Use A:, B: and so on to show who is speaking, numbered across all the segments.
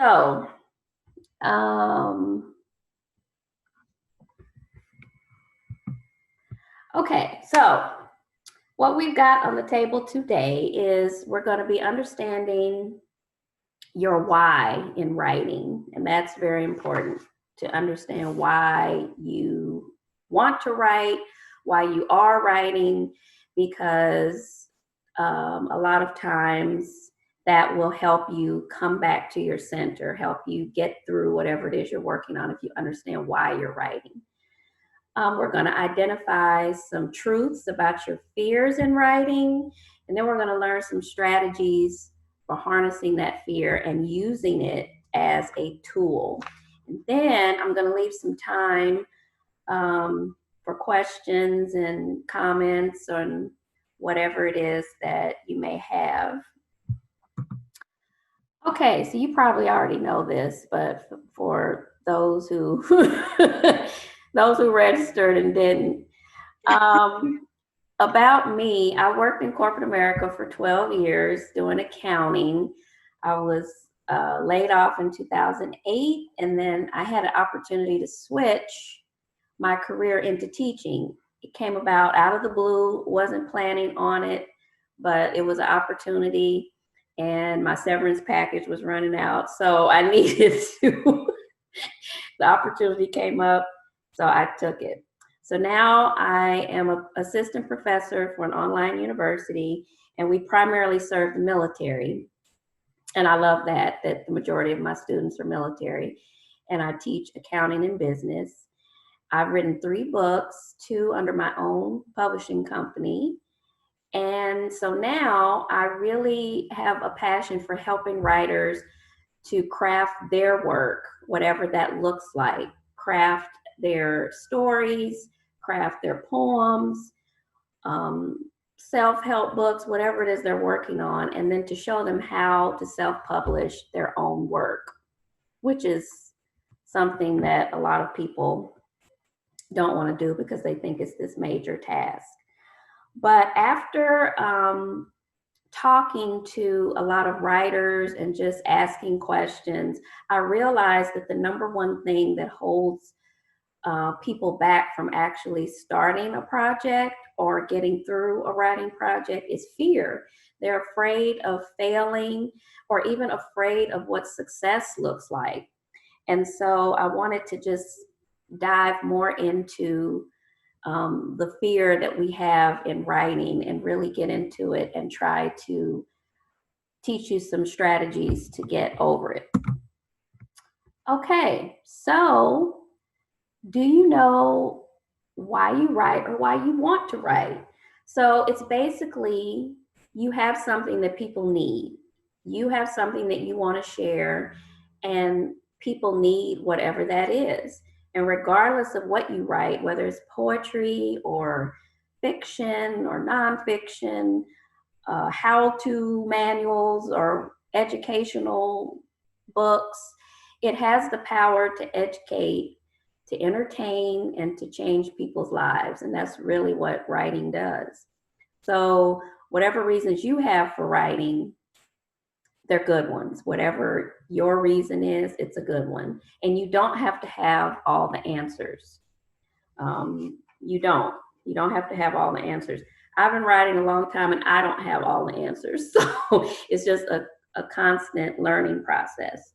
A: So, um, okay, so what we've got on the table today is we're going to be understanding your why in writing, and that's very important to understand why you want to write, why you are writing, because a lot of times that will help you come back to your center, help you get through whatever it is you're working on if you understand why you're writing. We're going to identify some truths about your fears in writing, and then we're going to learn some strategies for harnessing that fear and using it as a tool. And then I'm going to leave some time for questions and comments on whatever it is that you may have. Okay, so you probably already know this, but for those who those who registered and didn't, about me, I worked in corporate America for 12 years doing accounting. I was laid off in 2008, and then I had an opportunity to switch my career into teaching. It came about out of the blue, wasn't planning on it, but it was an opportunity, and my severance package was running out, so I needed to. The opportunity came up, so I took it. So now I am an assistant professor for an online university, and we primarily serve the military. And I love that the majority of my students are military. And I teach accounting and business. I've written 3 books, 2 under my own publishing company. And so now I really have a passion for helping writers to craft their work, whatever that looks like, craft their stories, craft their poems, self-help books, whatever it is they're working on, and then to show them how to self-publish their own work, which is something that a lot of people don't want to do because they think it's this major task. But after talking to a lot of writers and just asking questions, I realized that the number one thing that holds people back from actually starting a project or getting through a writing project is fear. They're afraid of failing or even afraid of what success looks like. And so I wanted to just dive more into the fear that we have in writing and really get into it and try to teach you some strategies to get over it. Okay, so do you know why you write or why you want to write? So it's basically you have something that people need. You have something that you want to share, and people need whatever that is. And regardless of what you write, whether it's poetry or fiction or nonfiction, how-to manuals or educational books, it has the power to educate, to entertain, and to change people's lives. And that's really what writing does. So whatever reasons you have for writing, they're good ones. Whatever your reason is, it's a good one. And you don't have to have all the answers. You don't. You don't have to have all the answers. I've been writing a long time and I don't have all the answers. So it's just a constant learning process.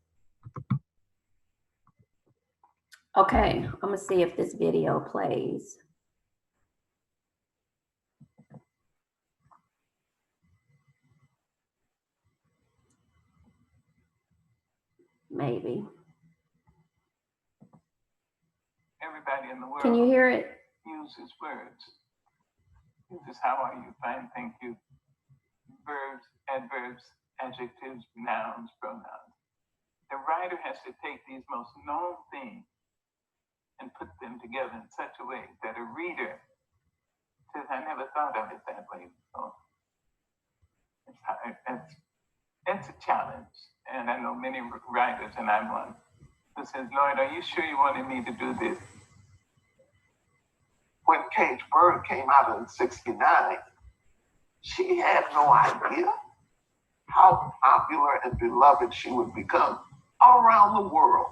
A: Okay, I'm gonna see if this video plays. Maybe.
B: Everybody in the world.
A: Can you hear it?
B: Uses words. Uses how are you, fine, thank you. Verbs, adverbs, adjectives, nouns, pronouns. The writer has to take these most known things and put them together in such a way that a reader says, I never thought of it that way before. It's a challenge. And I know many writers, and I'm one, who says, Lord, are you sure you wanted me to do this?
C: When Cage Bird came out in '69, she had no idea how popular and beloved she would become. all around the world.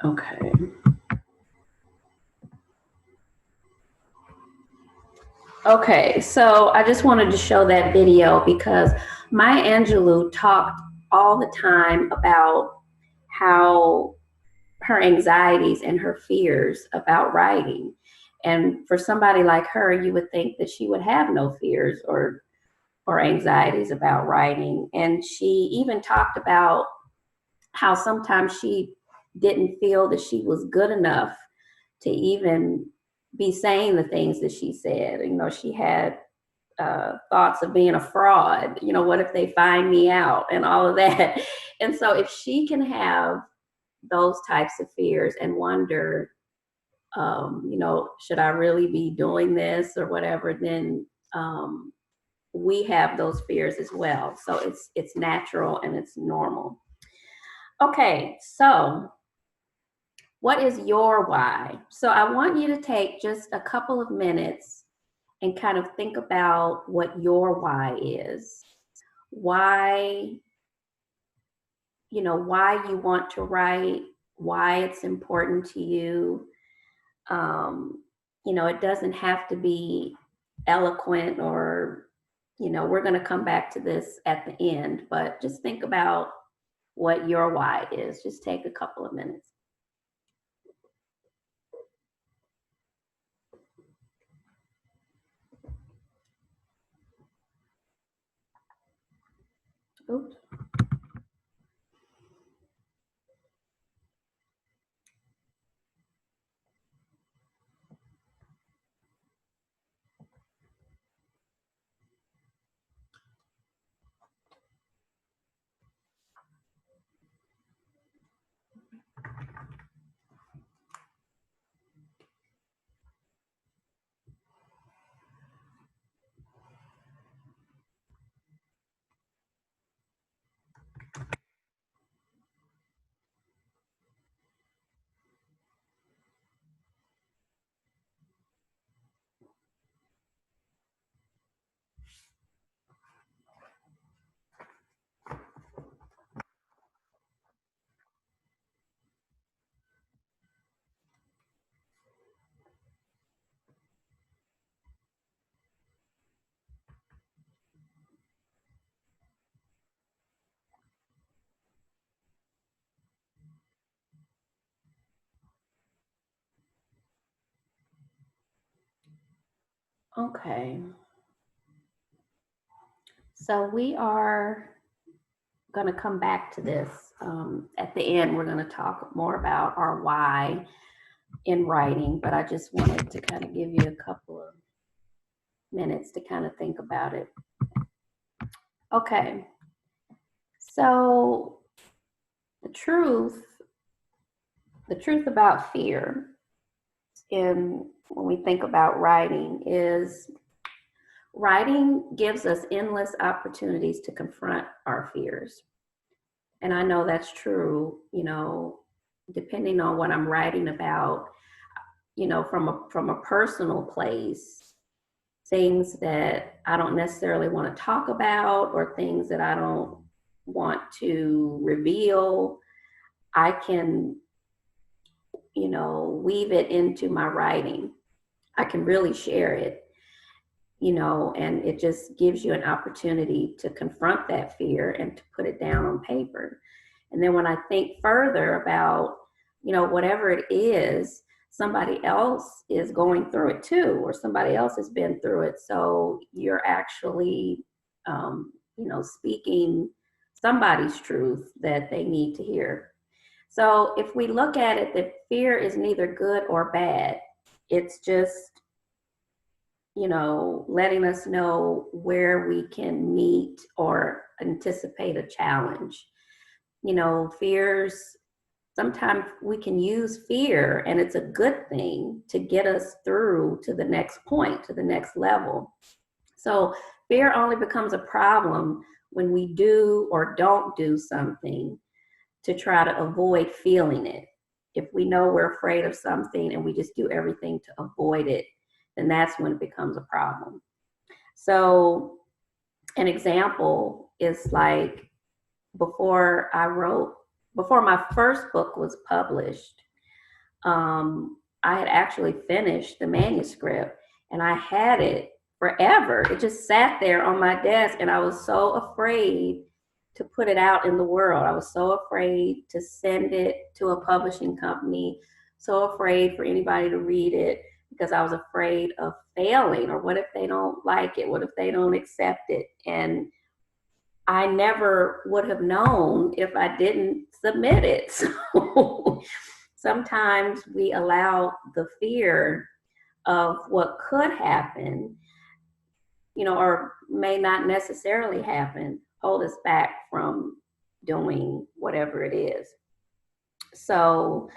A: Okay. Okay, so I just wanted to show that video because Maya Angelou talked all the time about how her anxieties and her fears about writing. And for somebody like her, you would think that she would have no fears or anxieties about writing. And she even talked about how sometimes she didn't feel that she was good enough to even be saying the things that she said. You know, she had thoughts of being a fraud. You know, what if they find me out and all of that? And so if she can have those types of fears and wonder, you know, should I really be doing this or whatever, then we have those fears as well. So it's natural and it's normal. Okay, so what is your why? So I want you to take just a couple of minutes and kind of think about what your why is. Why, you know, why you want to write, why it's important to you. You know, it doesn't have to be eloquent or, you know, we're going to come back to this at the end, but just think about what your why is. Just take a couple of minutes. Oops. Okay. So we are going to come back to this. At the end, we're going to talk more about our why in writing, but I just wanted to kind of give you a couple of minutes to kind of think about it. Okay. So the truth about fear in when we think about writing is writing gives us endless opportunities to confront our fears. And I know that's true, you know, depending on what I'm writing about, you know, from a personal place, things that I don't necessarily want to talk about or things that I don't want to reveal, I can, you know, weave it into my writing. I can really share it, you know, and it just gives you an opportunity to confront that fear and to put it down on paper. And then when I think further about, you know, whatever it is, somebody else is going through it too, or somebody else has been through it. So you're actually, you know, speaking somebody's truth that they need to hear. So if we look at it, that fear is neither good or bad. It's just, you know, letting us know where we can meet or anticipate a challenge. You know, fears, sometimes we can use fear and it's a good thing to get us through to the next point, to the next level. So fear only becomes a problem when we do or don't do something to try to avoid feeling it. If we know we're afraid of something and we just do everything to avoid it, then that's when it becomes a problem. So an example is like before my first book was published, I had actually finished the manuscript and I had it forever. It just sat there on my desk and I was so afraid to put it out in the world. I was so afraid to send it to a publishing company, so afraid for anybody to read it because I was afraid of failing, or what if they don't like it? What if they don't accept it? And I never would have known if I didn't submit it. So sometimes we allow the fear of what could happen, or may not necessarily happen, hold us back from doing whatever it is. So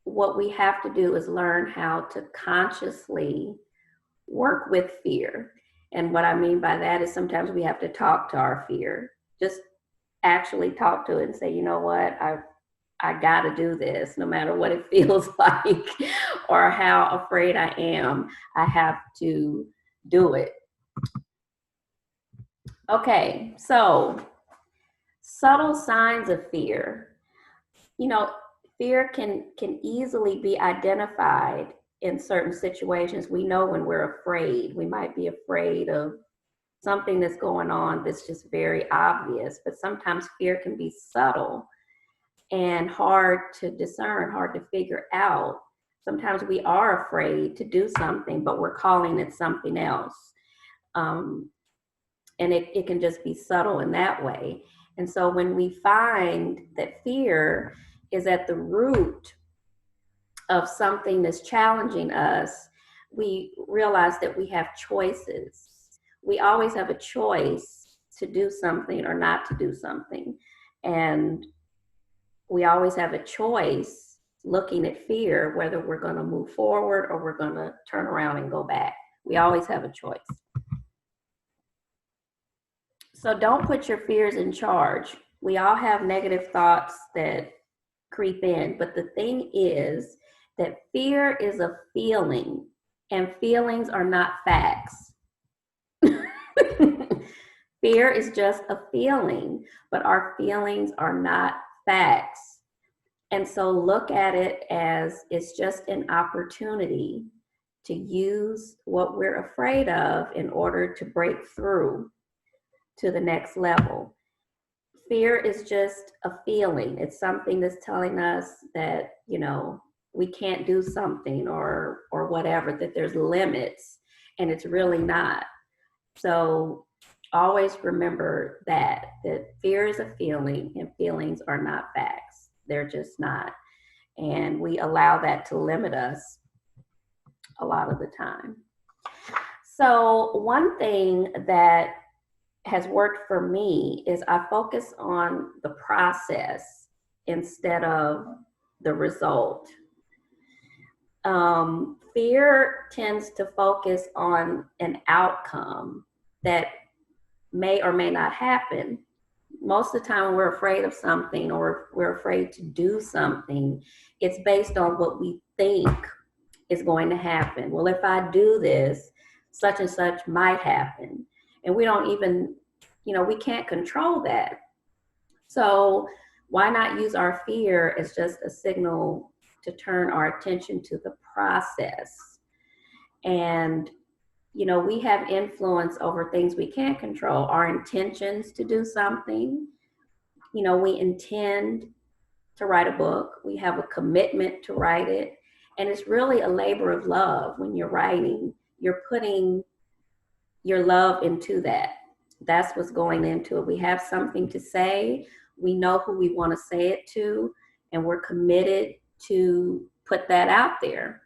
A: what we have to do is learn how to consciously work with fear. And what I mean by that is sometimes we have to talk to our fear. Just actually talk to it and say, you know what, I got to do this no matter what it feels like or how afraid I am. I have to do it. Okay, so subtle signs of fear. Fear can easily be identified in certain situations. We know when we're afraid. We might be afraid of something that's going on that's just very obvious, but sometimes fear can be subtle and hard to discern, hard to figure out. Sometimes we are afraid to do something, but we're calling it something else. And it can just be subtle in that way. And so when we find that fear is at the root of something that's challenging us, we realize that we have choices. We always have a choice to do something or not to do something. And we always have a choice looking at fear, whether we're going to move forward or we're going to turn around and go back. We always have a choice. So don't put your fears in charge. We all have negative thoughts that creep in, but the thing is that fear is a feeling, and feelings are not facts. Fear is just a feeling, but our feelings are not facts. And so look at it as it's just an opportunity to use what we're afraid of in order to break through to the next level. Fear is just a feeling. It's something that's telling us that, we can't do something or whatever, that there's limits, and it's really not. So always remember that fear is a feeling and feelings are not facts. They're just not. And we allow that to limit us a lot of the time. So one thing that has worked for me is I focus on the process instead of the result. Fear tends to focus on an outcome that may or may not happen. Most of the time when we're afraid of something or we're afraid to do something, it's based on what we think is going to happen. Well, if I do this, such and such might happen. And we don't even, we can't control that. So why not use our fear as just a signal to turn our attention to the process? And, we have influence over things we can't control, our intentions to do something. We intend to write a book. We have a commitment to write it. And it's really a labor of love. When you're writing, you're putting your love into that. That's what's going into it. We have something to say. We know who we want to say it to, and we're committed to put that out there.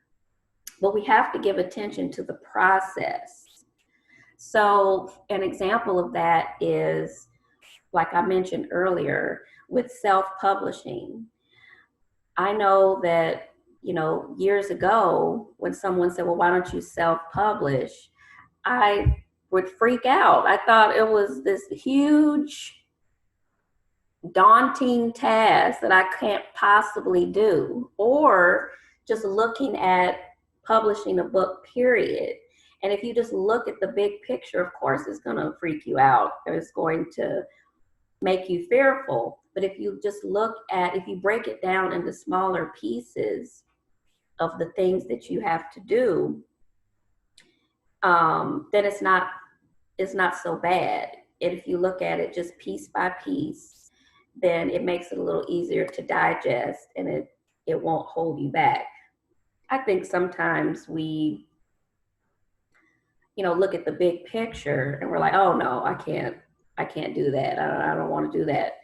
A: But we have to give attention to the process. So an example of that is, like I mentioned earlier, with self-publishing. I know that, years ago, when someone said, well, why don't you self-publish? I would freak out. I thought it was this huge daunting task that I can't possibly do, or just looking at publishing a book, period. And if you just look at the big picture, of course, it's going to freak you out. It's going to make you fearful. But if you just if you break it down into smaller pieces of the things that you have to do, then it's not so bad. And if you look at it just piece by piece, then it makes it a little easier to digest, and it won't hold you back. I think sometimes we, look at the big picture and we're like, oh no, I can't do that. I don't want to do that.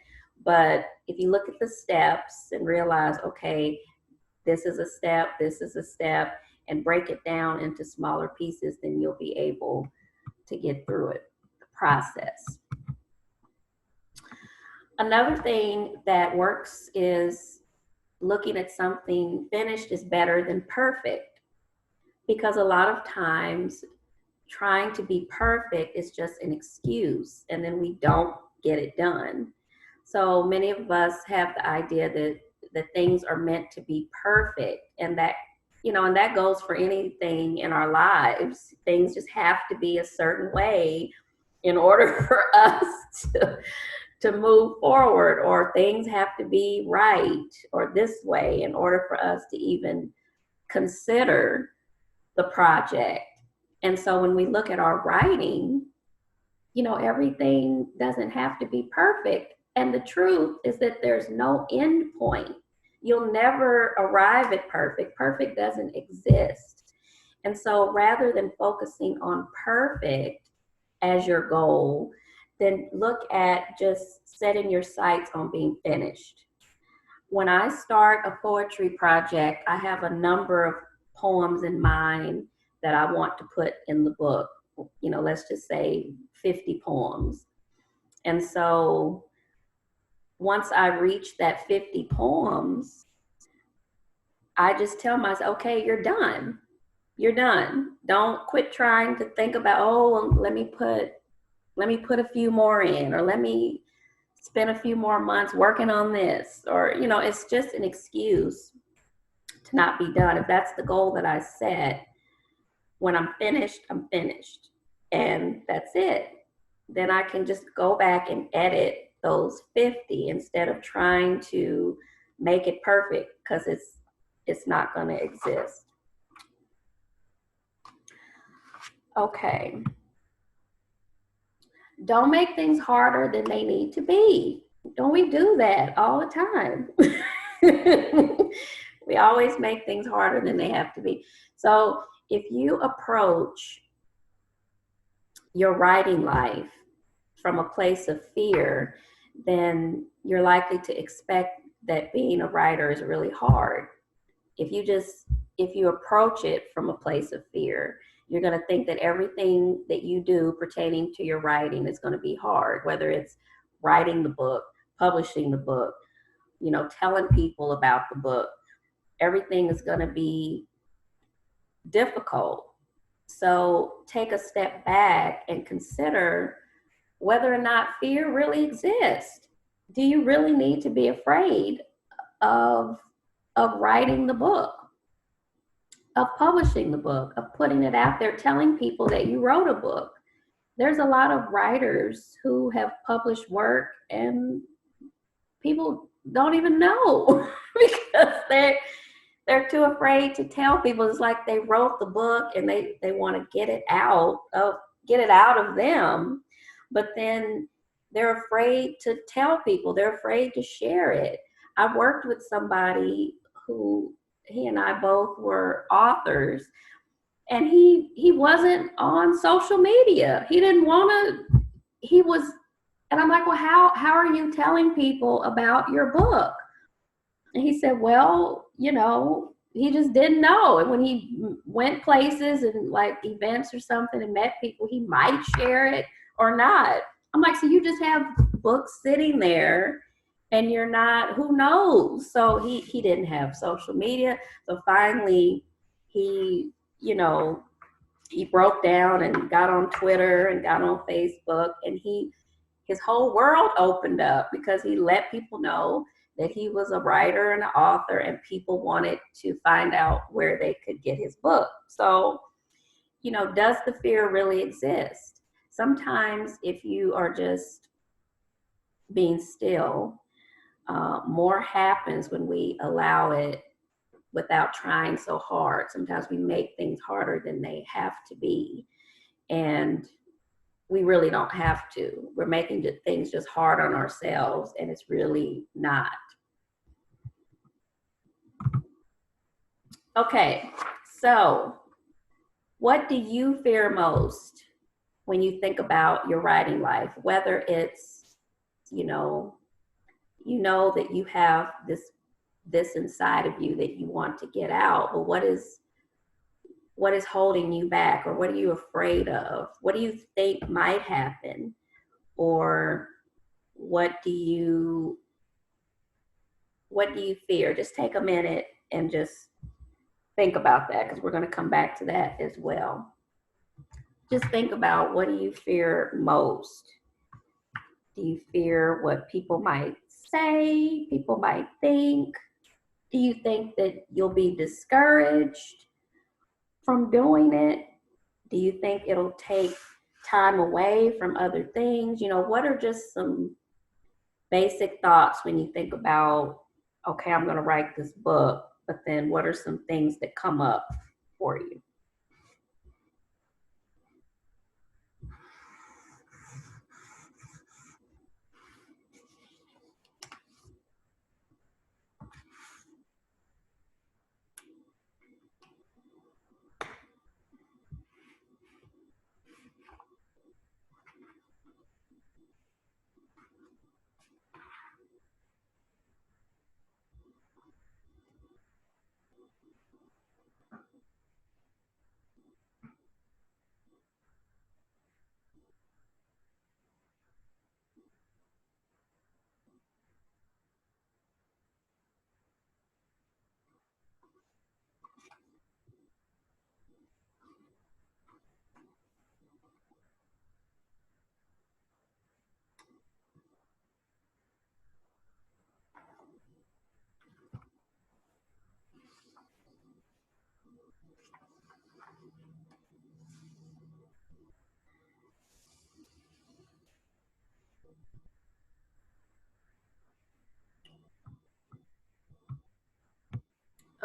A: But if you look at the steps and realize, okay, this is a step, and break it down into smaller pieces, then you'll be able to get through it, the process. Another thing that works is looking at something finished is better than perfect, because a lot of times trying to be perfect is just an excuse, and then we don't get it done. So many of us have the idea that things are meant to be perfect, and that goes for anything in our lives. Things just have to be a certain way in order for us to move forward, or things have to be right or this way in order for us to even consider the project. And so when we look at our writing, everything doesn't have to be perfect. And the truth is that there's no end point. You'll never arrive at perfect. Perfect doesn't exist. And so rather than focusing on perfect as your goal, then look at just setting your sights on being finished. When I start a poetry project, I have a number of poems in mind that I want to put in the book. Let's just say 50 poems. And so once I reach that 50 poems, I just tell myself, okay, you're done. You're done. Don't quit trying to think about, oh, let me put a few more in, or let me spend a few more months working on this, or, it's just an excuse to not be done. If that's the goal that I set, when I'm finished, and that's it. Then I can just go back and edit those 50 instead of trying to make it perfect, because it's not going to exist. Okay. Don't make things harder than they need to be. Don't we do that all the time? We always make things harder than they have to be. So if you approach your writing life from a place of fear, then you're likely to expect that being a writer is really hard. If you approach it from a place of fear, you're going to think that everything that you do pertaining to your writing is going to be hard, whether it's writing the book, publishing the book, telling people about the book. Everything is going to be difficult. So take a step back and consider whether or not fear really exists. Do you really need to be afraid of writing the book, of publishing the book, of putting it out there, telling people that you wrote a book? There's a lot of writers who have published work and people don't even know because they're too afraid to tell people. It's like they wrote the book and they want to get it out of them, but then they're afraid to tell people. They're afraid to share it. I worked with somebody who, he and I both were authors, and he wasn't on social media. He didn't want to. And I'm like, well, how are you telling people about your book? And he said, well, he just didn't know. And when he went places and like events or something and met people, he might share it or not. I'm like, so you just have books sitting there and you're not, who knows? So he didn't have social media. So finally he broke down and got on Twitter and got on Facebook, and he his whole world opened up because he let people know that he was a writer and an author, and people wanted to find out where they could get his book. So, does the fear really exist? Sometimes if you are just being still, more happens when we allow it without trying so hard. Sometimes we make things harder than they have to be. And we really don't have to. We're making things just hard on ourselves, and it's really not. Okay, so what do you fear most when you think about your writing life? Whether it's, that you have this inside of you that you want to get out, but what is holding you back, or what are you afraid of? What do you think might happen? Or what do you fear? Just take a minute and just think about that, because we're going to come back to that as well. Just think about, what do you fear most? Do you fear what people might say, people might think? Do you think that you'll be discouraged from doing it? Do you think it'll take time away from other things? What are just some basic thoughts when you think about, okay, I'm going to write this book, but then what are some things that come up for you?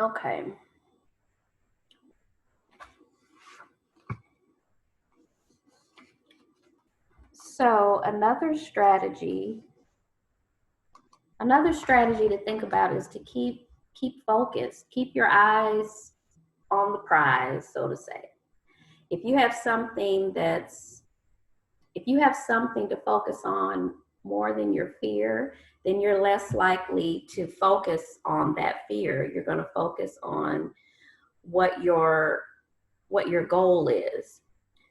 A: Okay. So another strategy to think about is to keep focused. Keep your eyes on the prize, so to say. If you have something to focus on more than your fear, then you're less likely to focus on that fear. You're going to focus on what your goal is.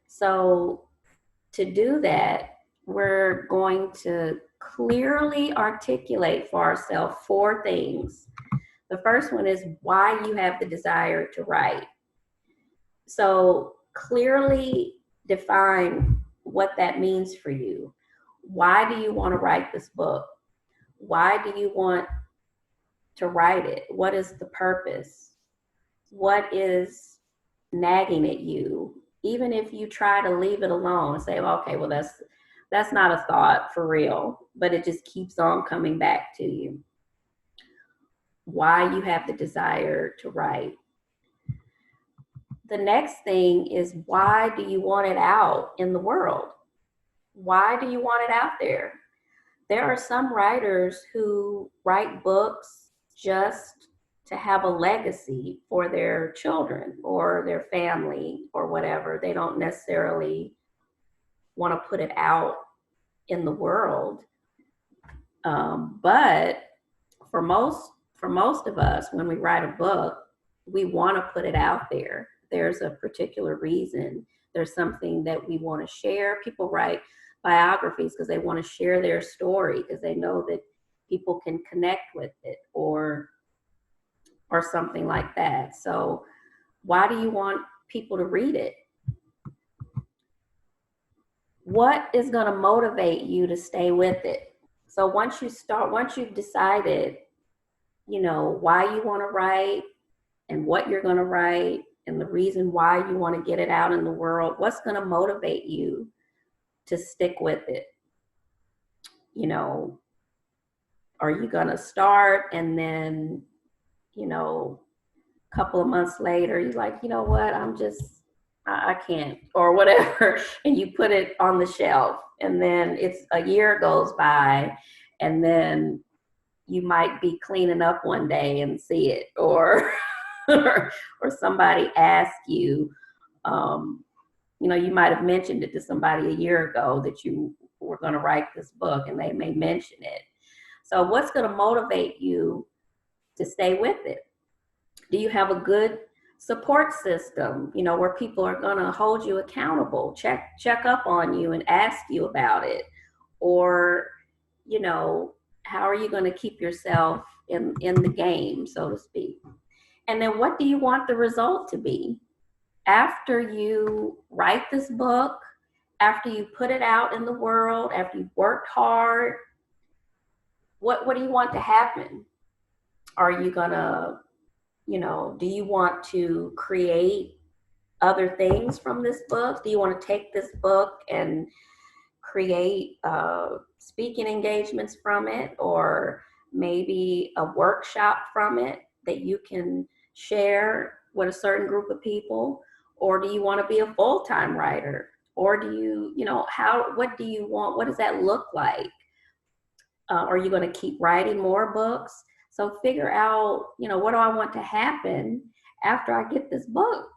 A: So to do that, we're going to clearly articulate for ourselves 4 things. The first one is why you have the desire to write. So clearly define what that means for you. Why do you want to write this book? Why do you want to write it? What is the purpose? What is nagging at you? Even if you try to leave it alone and say, well, okay, well, that's not a thought for real, but it just keeps on coming back to you. Why you have the desire to write. The next thing is, why do you want it out in the world? Why do you want it out there? There are some writers who write books just to have a legacy for their children or their family or whatever. They don't necessarily want to put it out in the world. But for most of us, when we write a book, we want to put it out there. There's a particular reason. There's something that we want to share. People write biographies because they want to share their story, because they know that people can connect with it, or something like that. So why do you want people to read it? what is going to motivate you to stay with it? So once you've decided, why you want to write and what you're going to write and the reason why you want to get it out in the world, what's going to motivate you to stick with it? Are you going to start and then, a couple of months later, you're like, you know what, I can't, or whatever, and you put it on the shelf, and then it's a year goes by, and then you might be cleaning up one day and see it, or or somebody asks you, you might have mentioned it to somebody a year ago that you were going to write this book, and they may mention it. So what's going to motivate you to stay with it? Do you have a good support system, where people are going to hold you accountable, check up on you and ask you about it? Or, how are you going to keep yourself in the game, so to speak? And then what do you want the result to be? After you write this book, after you put it out in the world, after you've worked hard, what do you want to happen? Are you going to, do you want to create other things from this book? Do you want to take this book and create speaking engagements from it, or maybe a workshop from it that you can share with a certain group of people? Or do you want to be a full-time writer? Or do you, what do you want? What does that look like? Are you going to keep writing more books? So figure out, what do I want to happen after I get this book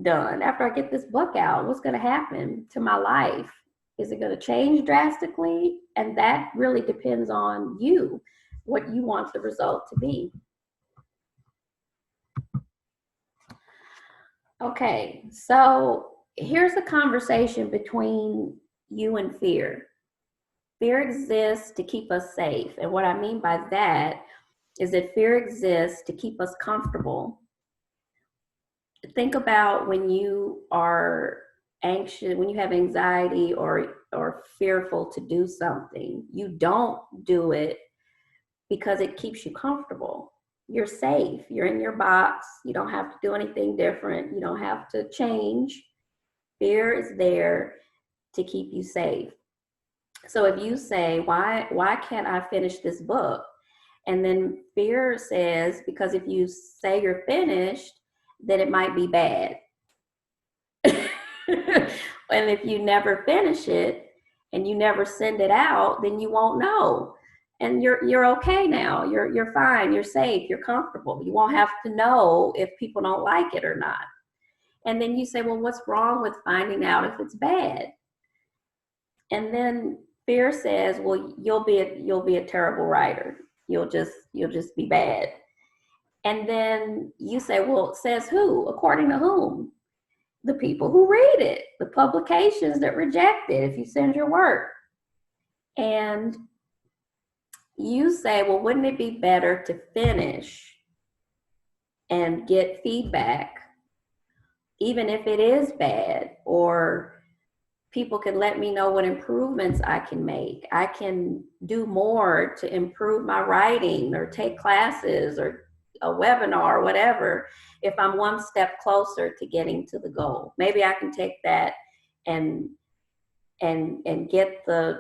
A: done, after I get this book out? What's going to happen to my life? Is it going to change drastically? And that really depends on you, what you want the result to be. Okay, so here's a conversation between you and fear. Fear exists to keep us safe. And what I mean by that is that fear exists to keep us comfortable. Think about when you are anxious, when you have anxiety or fearful to do something. You don't do it because it keeps you comfortable. You're safe. You're in your box. You don't have to do anything different. You don't have to change. Fear is there to keep you safe. So if you say, why can't I finish this book? And then fear says, because if you say you're finished, then it might be bad. And if you never finish it and you never send it out, then you won't know. And you're okay now. You're fine. You're safe. You're comfortable. You won't have to know if people don't like it or not. And then you say, well, what's wrong with finding out if it's bad? And then fear says, well, you'll be a terrible writer. You'll just be bad. And then you say, well, says who? According to whom? The people who read it, the publications that reject it if you send your work. And you say, well, wouldn't it be better to finish and get feedback, even if it is bad, or people can let me know what improvements I can make. I can do more to improve my writing, or take classes or a webinar or whatever, if I'm one step closer to getting to the goal. Maybe I can take that and get the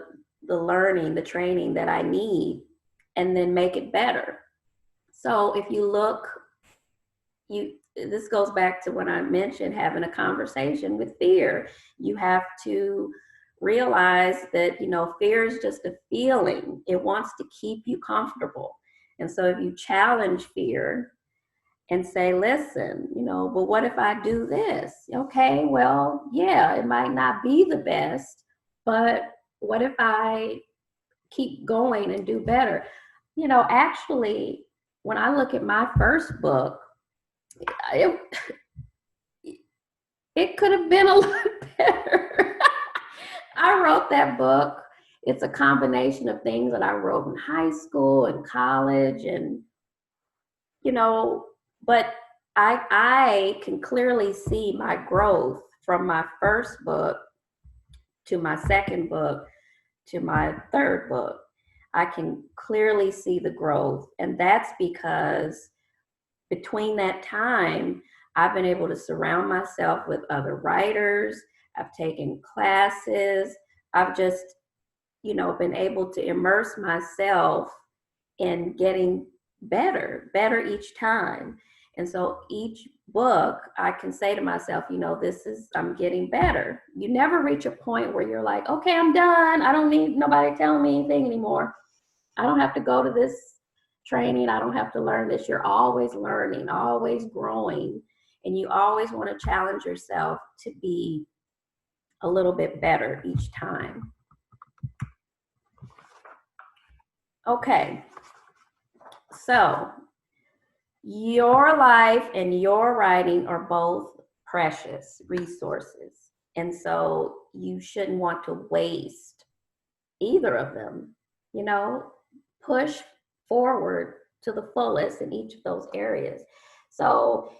A: learning, the training that I need, and then make it better. So if you look, this goes back to when I mentioned having a conversation with fear. You have to realize that, fear is just a feeling. It wants to keep you comfortable. And so if you challenge fear and say, listen, but what if I do this? Okay, well, yeah, it might not be the best, but what if I keep going and do better? Actually, when I look at my first book, it could have been a lot better. I wrote that book. It's a combination of things that I wrote in high school and college, and but I can clearly see my growth from my first book to my second book to my third book. I can clearly see the growth. And that's because between that time, I've been able to surround myself with other writers. I've taken classes. I've just, been able to immerse myself in getting better each time. And so each book, I can say to myself, I'm getting better. You never reach a point where you're like, okay, I'm done. I don't need nobody telling me anything anymore. I don't have to go to this training. I don't have to learn this. You're always learning, always growing. And you always want to challenge yourself to be a little bit better each time. Okay. So your life and your writing are both precious resources. And so you shouldn't want to waste either of them. Push forward to the fullest in each of those areas. So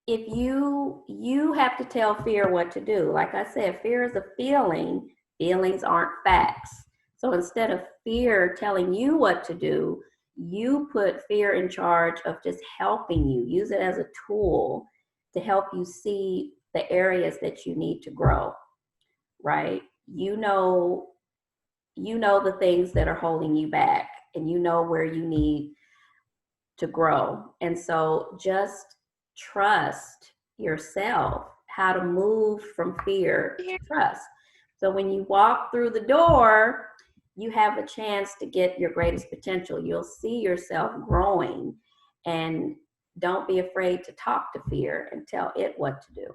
A: if you have to tell fear what to do. Like I said, fear is a feeling. Feelings aren't facts. So instead of fear telling you what to do, you put fear in charge of just helping you. Use it as a tool to help you see the areas that you need to grow, right? You know the things that are holding you back, and you know where you need to grow. And so just trust yourself how to move from fear to trust. So when you walk through the door, you have a chance to get your greatest potential. You'll see yourself growing, and don't be afraid to talk to fear and tell it what to do.